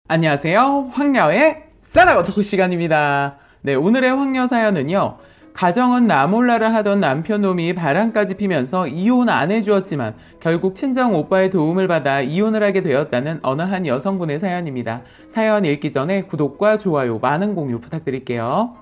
안녕하세요. 황야의 싸나고 토크 시간입니다. 네, 오늘의 황녀 사연은요. 가정은 나 몰라라 하던 남편놈이 바람까지 피면서 이혼 안 해주었지만 결국 친정 오빠의 도움을 받아 이혼을 하게 되었다는 어느 한 여성분의 사연입니다. 사연 읽기 전에 구독과 좋아요, 많은 공유 부탁드릴게요.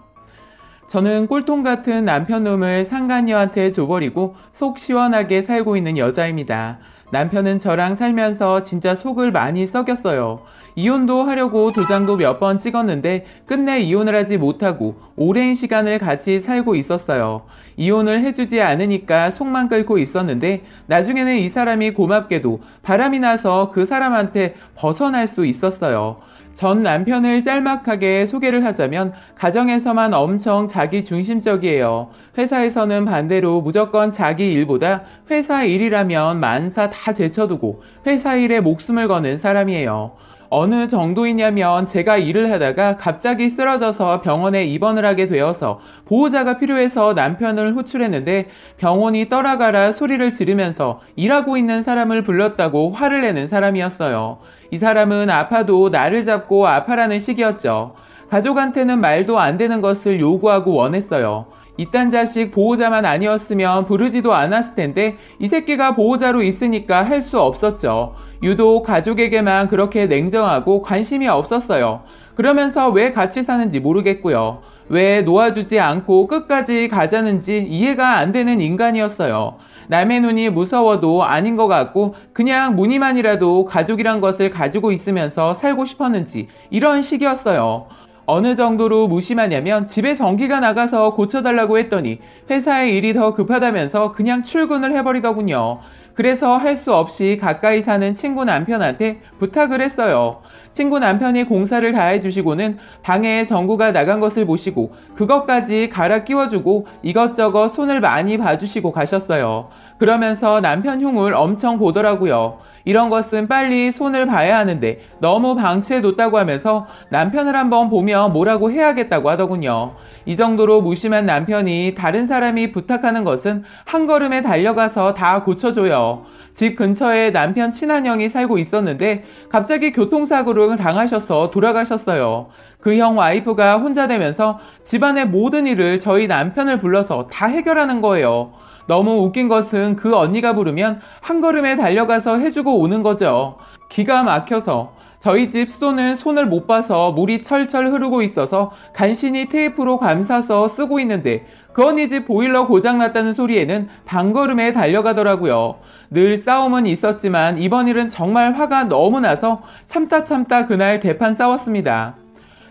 저는 꼴통 같은 남편놈을 상간녀한테 줘버리고 속 시원하게 살고 있는 여자입니다. 남편은 저랑 살면서 진짜 속을 많이 썩였어요. 이혼도 하려고 도장도 몇 번 찍었는데 끝내 이혼을 하지 못하고 오랜 시간을 같이 살고 있었어요. 이혼을 해주지 않으니까 속만 끓고 있었는데 나중에는 이 사람이 고맙게도 바람이 나서 그 사람한테 벗어날 수 있었어요. 전 남편을 짤막하게 소개를 하자면 가정에서만 엄청 자기 중심적이에요. 회사에서는 반대로 무조건 자기 일보다 회사 일이라면 만사 다 제쳐두고 회사 일에 목숨을 거는 사람이에요. 어느 정도이냐면 제가 일을 하다가 갑자기 쓰러져서 병원에 입원을 하게 되어서 보호자가 필요해서 남편을 호출했는데 병원이 떠나가라 소리를 지르면서 일하고 있는 사람을 불렀다고 화를 내는 사람이었어요. 이 사람은 아파도 나를 잡고 아파라는 식이었죠. 가족한테는 말도 안 되는 것을 요구하고 원했어요. 이딴 자식 보호자만 아니었으면 부르지도 않았을 텐데 이 새끼가 보호자로 있으니까 할 수 없었죠. 유독 가족에게만 그렇게 냉정하고 관심이 없었어요. 그러면서 왜 같이 사는지 모르겠고요. 왜 놓아주지 않고 끝까지 가자는지 이해가 안 되는 인간이었어요. 남의 눈이 무서워도 아닌 것 같고 그냥 무늬만이라도 가족이란 것을 가지고 있으면서 살고 싶었는지 이런 식이었어요. 어느 정도로 무심하냐면 집에 전기가 나가서 고쳐달라고 했더니 회사의 일이 더 급하다면서 그냥 출근을 해버리더군요. 그래서 할 수 없이 가까이 사는 친구 남편한테 부탁을 했어요. 친구 남편이 공사를 다 해주시고는 방에 전구가 나간 것을 보시고 그것까지 갈아 끼워주고 이것저것 손을 많이 봐주시고 가셨어요. 그러면서 남편 흉을 엄청 보더라고요. 이런 것은 빨리 손을 봐야 하는데 너무 방치해뒀다고 하면서 남편을 한번 보면 뭐라고 해야겠다고 하더군요. 이 정도로 무심한 남편이 다른 사람이 부탁하는 것은 한 걸음에 달려가서 다 고쳐줘요. 집 근처에 남편 친한 형이 살고 있었는데 갑자기 교통사고를 당하셔서 돌아가셨어요. 그 형 와이프가 혼자 되면서 집안의 모든 일을 저희 남편을 불러서 다 해결하는 거예요. 너무 웃긴 것은 그 언니가 부르면 한 걸음에 달려가서 해주고 오는 거죠. 기가 막혀서 저희 집 수도는 손을 못 봐서 물이 철철 흐르고 있어서 간신히 테이프로 감싸서 쓰고 있는데 그 언니 집 보일러 고장났다는 소리에는 반걸음에 달려가더라고요. 늘 싸움은 있었지만 이번 일은 정말 화가 너무 나서 참다 그날 대판 싸웠습니다.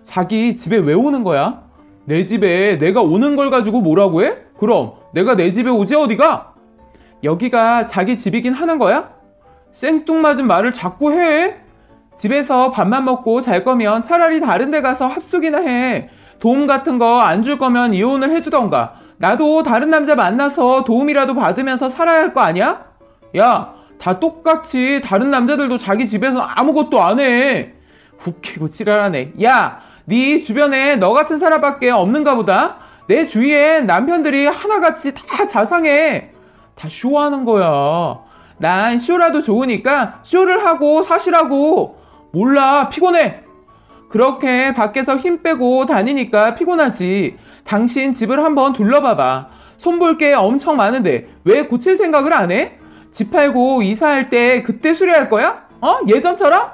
자기 집에 왜 오는 거야? 내 집에 내가 오는 걸 가지고 뭐라고 해? 그럼 내가 내 집에 오지 어디가? 여기가 자기 집이긴 하는 거야? 생뚱맞은 말을 자꾸 해. 집에서 밥만 먹고 잘 거면 차라리 다른 데 가서 합숙이나 해. 도움 같은 거 안 줄 거면 이혼을 해주던가. 나도 다른 남자 만나서 도움이라도 받으면서 살아야 할 거 아니야? 야, 다 똑같이 다른 남자들도 자기 집에서 아무것도 안 해. 웃기고 지랄하네. 야, 네 주변에 너 같은 사람밖에 없는가 보다. 내 주위엔 남편들이 하나같이 다 자상해. 다 쇼하는 거야. 난 쇼라도 좋으니까 쇼를 하고 사시라고. 몰라, 피곤해. 그렇게 밖에서 힘 빼고 다니니까 피곤하지. 당신 집을 한번 둘러봐봐. 손볼 게 엄청 많은데 왜 고칠 생각을 안 해? 집 팔고 이사할 때 그때 수리할 거야? 예전처럼?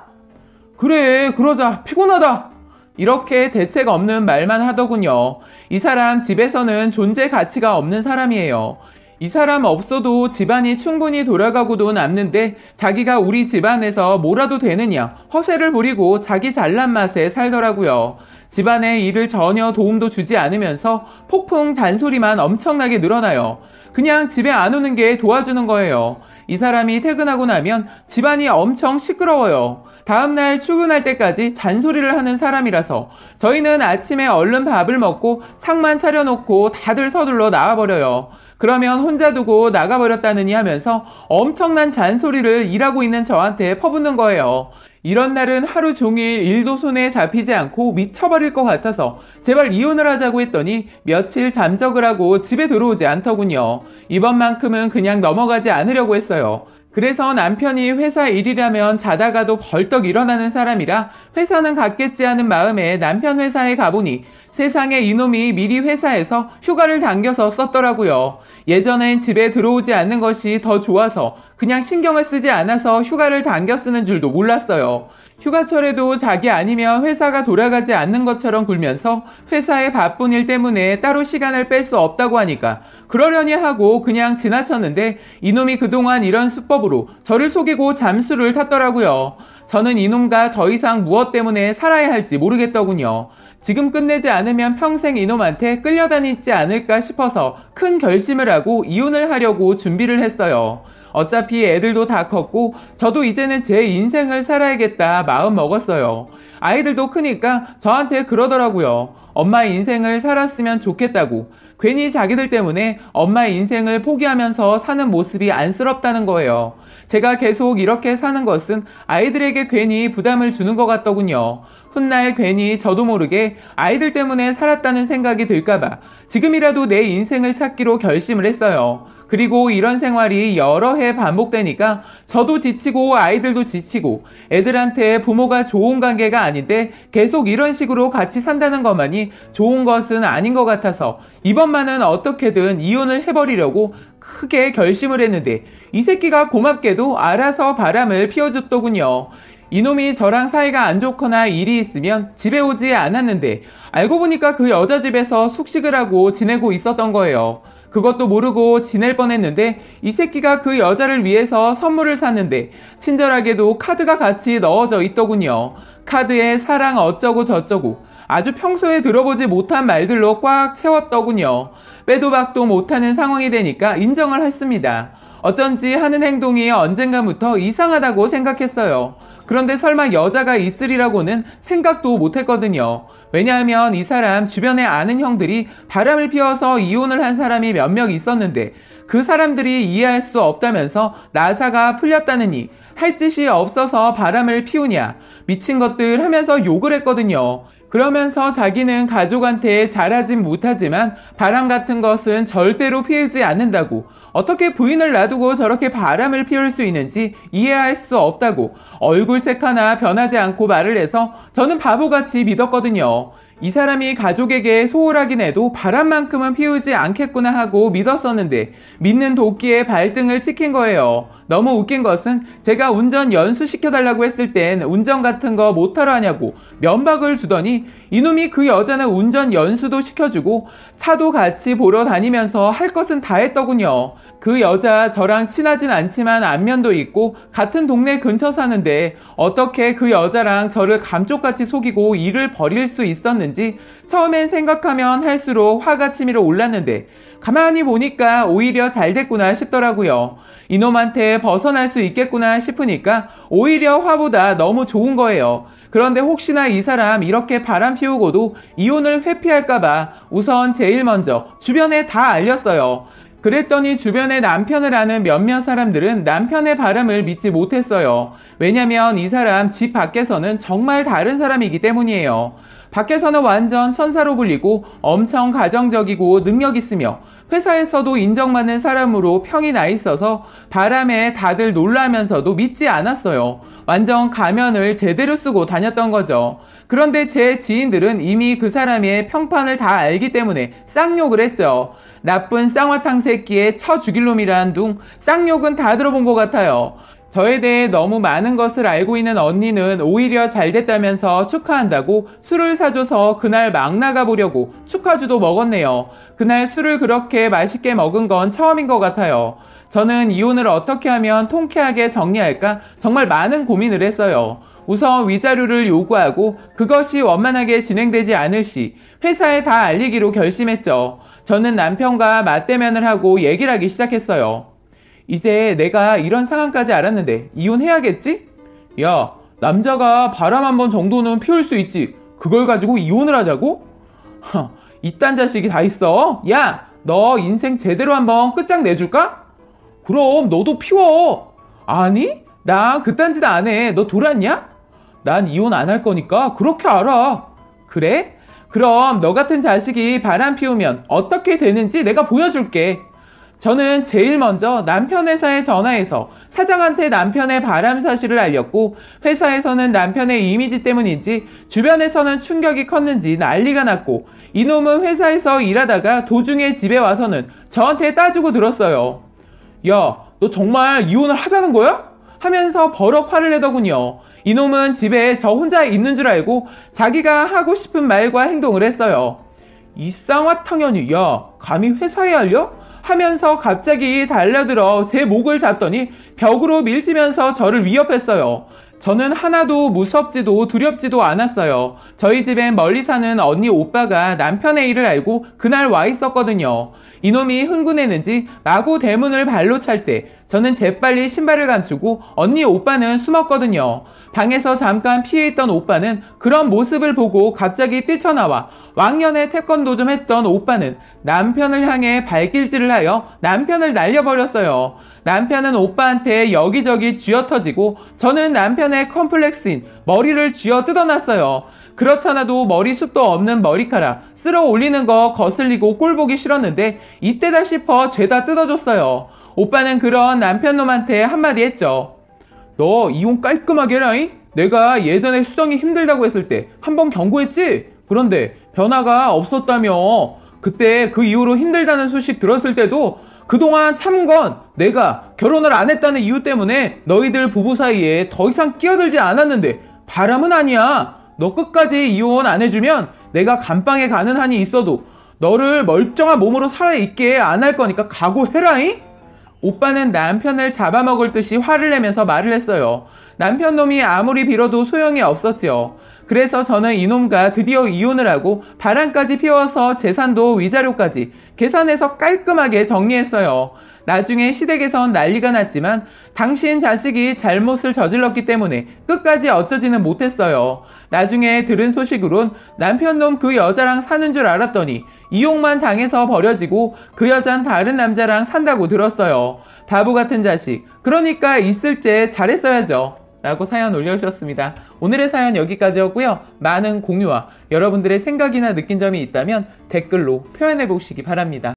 그래, 그러자. 피곤하다. 이렇게 대책 없는 말만 하더군요. 이 사람 집에서는 존재 가치가 없는 사람이에요. 이 사람 없어도 집안이 충분히 돌아가고도 남는데 자기가 우리 집안에서 뭐라도 되느냐 허세를 부리고 자기 잘난 맛에 살더라고요. 집안의 일을 전혀 도움도 주지 않으면서 폭풍 잔소리만 엄청나게 늘어나요. 그냥 집에 안 오는 게 도와주는 거예요. 이 사람이 퇴근하고 나면 집안이 엄청 시끄러워요. 다음날 출근할 때까지 잔소리를 하는 사람이라서 저희는 아침에 얼른 밥을 먹고 상만 차려놓고 다들 서둘러 나와버려요. 그러면 혼자 두고 나가버렸다느니 하면서 엄청난 잔소리를 일하고 있는 저한테 퍼붓는 거예요. 이런 날은 하루 종일 일도 손에 잡히지 않고 미쳐버릴 것 같아서 제발 이혼을 하자고 했더니 며칠 잠적을 하고 집에 들어오지 않더군요. 이번만큼은 그냥 넘어가지 않으려고 했어요. 그래서 남편이 회사 일이라면 자다가도 벌떡 일어나는 사람이라 회사는 갔겠지 하는 마음에 남편 회사에 가보니 세상에 이놈이 미리 회사에서 휴가를 당겨서 썼더라고요. 예전엔 집에 들어오지 않는 것이 더 좋아서 그냥 신경을 쓰지 않아서 휴가를 당겨 쓰는 줄도 몰랐어요. 휴가철에도 자기 아니면 회사가 돌아가지 않는 것처럼 굴면서 회사의 바쁜 일 때문에 따로 시간을 뺄 수 없다고 하니까 그러려니 하고 그냥 지나쳤는데 이놈이 그동안 이런 수법으로 저를 속이고 잠수를 탔더라고요. 저는 이놈과 더 이상 무엇 때문에 살아야 할지 모르겠더군요. 지금 끝내지 않으면 평생 이놈한테 끌려다니지 않을까 싶어서 큰 결심을 하고 이혼을 하려고 준비를 했어요. 어차피 애들도 다 컸고 저도 이제는 제 인생을 살아야겠다 마음 먹었어요. 아이들도 크니까 저한테 그러더라고요. 엄마 인생을 살았으면 좋겠다고. 괜히 자기들 때문에 엄마의 인생을 포기하면서 사는 모습이 안쓰럽다는 거예요. 제가 계속 이렇게 사는 것은 아이들에게 괜히 부담을 주는 것 같더군요. 훗날 괜히 저도 모르게 아이들 때문에 살았다는 생각이 들까봐 지금이라도 내 인생을 찾기로 결심을 했어요. 그리고 이런 생활이 여러 해 반복되니까 저도 지치고 아이들도 지치고 애들한테 부모가 좋은 관계가 아닌데 계속 이런 식으로 같이 산다는 것만이 좋은 것은 아닌 것 같아서 이번만은 어떻게든 이혼을 해버리려고 크게 결심을 했는데 이 새끼가 고맙게도 알아서 바람을 피워줬더군요. 이놈이 저랑 사이가 안 좋거나 일이 있으면 집에 오지 않았는데 알고 보니까 그 여자 집에서 숙식을 하고 지내고 있었던 거예요. 그것도 모르고 지낼 뻔했는데 이 새끼가 그 여자를 위해서 선물을 샀는데 친절하게도 카드가 같이 넣어져 있더군요. 카드에 사랑 어쩌고 저쩌고 아주 평소에 들어보지 못한 말들로 꽉 채웠더군요. 빼도 박도 못하는 상황이 되니까 인정을 했습니다. 어쩐지 하는 행동이 언젠가부터 이상하다고 생각했어요. 그런데 설마 여자가 있으리라고는 생각도 못했거든요. 왜냐하면 이 사람 주변에 아는 형들이 바람을 피워서 이혼을 한 사람이 몇 명 있었는데 그 사람들이 이해할 수 없다면서 나사가 풀렸다느니 할 짓이 없어서 바람을 피우냐 미친 것들 하면서 욕을 했거든요. 그러면서 자기는 가족한테 잘하진 못하지만 바람 같은 것은 절대로 피우지 않는다고 어떻게 부인을 놔두고 저렇게 바람을 피울 수 있는지 이해할 수 없다고 얼굴색 하나 변하지 않고 말을 해서 저는 바보같이 믿었거든요. 이 사람이 가족에게 소홀하긴 해도 바람만큼은 피우지 않겠구나 하고 믿었었는데 믿는 도끼에 발등을 찍힌 거예요. 너무 웃긴 것은 제가 운전 연수시켜달라고 했을 땐 운전 같은 거 못하러 하냐고 면박을 주더니 이놈이 그 여자는 운전 연수도 시켜주고 차도 같이 보러 다니면서 할 것은 다 했더군요. 그 여자 저랑 친하진 않지만 안면도 있고 같은 동네 근처 사는데 어떻게 그 여자랑 저를 감쪽같이 속이고 일을 벌일 수 있었는지 처음엔 생각하면 할수록 화가 치밀어 올랐는데 가만히 보니까 오히려 잘 됐구나 싶더라고요. 이놈한테 벗어날 수 있겠구나 싶으니까 오히려 화보다 너무 좋은 거예요. 그런데 혹시나 이 사람 이렇게 바람 피우고도 이혼을 회피할까봐 우선 제일 먼저 주변에 다 알렸어요. 그랬더니 주변에 남편을 아는 몇몇 사람들은 남편의 바람을 믿지 못했어요. 왜냐면 이 사람 집 밖에서는 정말 다른 사람이기 때문이에요. 밖에서는 완전 천사로 불리고 엄청 가정적이고 능력 있으며 회사에서도 인정받는 사람으로 평이 나 있어서 바람에 다들 놀라면서도 믿지 않았어요. 완전 가면을 제대로 쓰고 다녔던 거죠. 그런데 제 지인들은 이미 그 사람의 평판을 다 알기 때문에 쌍욕을 했죠. 나쁜 쌍화탕 새끼에 쳐 죽일 놈이란 둥 쌍욕은 다 들어본 것 같아요. 저에 대해 너무 많은 것을 알고 있는 언니는 오히려 잘 됐다면서 축하한다고 술을 사줘서 그날 막 나가보려고 축하주도 먹었네요. 그날 술을 그렇게 맛있게 먹은 건 처음인 것 같아요. 저는 이혼을 어떻게 하면 통쾌하게 정리할까 정말 많은 고민을 했어요. 우선 위자료를 요구하고 그것이 원만하게 진행되지 않을 시 회사에 다 알리기로 결심했죠. 저는 남편과 맞대면을 하고 얘기를 하기 시작했어요. 이제 내가 이런 상황까지 알았는데 이혼해야겠지? 야, 남자가 바람 한 번 정도는 피울 수 있지. 그걸 가지고 이혼을 하자고? 이딴 자식이 다 있어. 야, 너 인생 제대로 한번 끝장 내줄까? 그럼 너도 피워. 아니, 난 그딴 짓 안 해. 너 돌았냐? 난 이혼 안 할 거니까 그렇게 알아. 그래? 그럼 너 같은 자식이 바람 피우면 어떻게 되는지 내가 보여줄게. 저는 제일 먼저 남편 회사에 전화해서 사장한테 남편의 바람 사실을 알렸고, 회사에서는 남편의 이미지 때문인지 주변에서는 충격이 컸는지 난리가 났고, 이놈은 회사에서 일하다가 도중에 집에 와서는 저한테 따지고 들었어요. 야, 너 정말 이혼을 하자는 거야? 하면서 버럭 화를 내더군요. 이놈은 집에 저 혼자 있는 줄 알고 자기가 하고 싶은 말과 행동을 했어요. 이 쌍화탕년이, 야, 감히 회사에 알려? 하면서 갑자기 달려들어 제 목을 잡더니 벽으로 밀치면서 저를 위협했어요. 저는 하나도 무섭지도 두렵지도 않았어요. 저희 집엔 멀리 사는 언니 오빠가 남편의 일을 알고 그날 와 있었거든요. 이놈이 흥분했는지 마구 대문을 발로 찰 때 저는 재빨리 신발을 감추고 언니 오빠는 숨었거든요. 방에서 잠깐 피해 있던 오빠는 그런 모습을 보고 갑자기 뛰쳐나와 왕년에 태권도 좀 했던 오빠는 남편을 향해 발길질을 하여 남편을 날려버렸어요. 남편은 오빠한테 여기저기 쥐어터지고 저는 남편의 컴플렉스인 머리를 쥐어 뜯어놨어요. 그렇잖아도 머리숱도 없는 머리카락 쓸어 올리는 거 거슬리고 꼴보기 싫었는데 이때다 싶어 죄다 뜯어줬어요. 오빠는 그런 남편놈한테 한마디 했죠. 너 이혼 깔끔하게 해라잉? 내가 예전에 수정이 힘들다고 했을 때 한번 경고했지? 그런데 변화가 없었다며. 그때 그 이후로 힘들다는 소식 들었을 때도 그동안 참은 건 내가 결혼을 안 했다는 이유 때문에 너희들 부부 사이에 더 이상 끼어들지 않았는데 바람은 아니야. 너 끝까지 이혼 안 해주면 내가 감방에 가는 한이 있어도 너를 멀쩡한 몸으로 살아있게 안 할 거니까 각오해라잉? 오빠는 남편을 잡아먹을 듯이 화를 내면서 말을 했어요. 남편놈이 아무리 빌어도 소용이 없었지요. 그래서 저는 이놈과 드디어 이혼을 하고 바람까지 피워서 재산도 위자료까지 계산해서 깔끔하게 정리했어요. 나중에 시댁에선 난리가 났지만 당신 자식이 잘못을 저질렀기 때문에 끝까지 어쩌지는 못했어요. 나중에 들은 소식으론 남편놈 그 여자랑 사는 줄 알았더니 이용만 당해서 버려지고 그 여잔 다른 남자랑 산다고 들었어요. 바보 같은 자식. 그러니까 있을 때 잘했어야죠. 라고 사연 올려주셨습니다. 오늘의 사연 여기까지였고요. 많은 공유와 여러분들의 생각이나 느낀 점이 있다면 댓글로 표현해 보시기 바랍니다.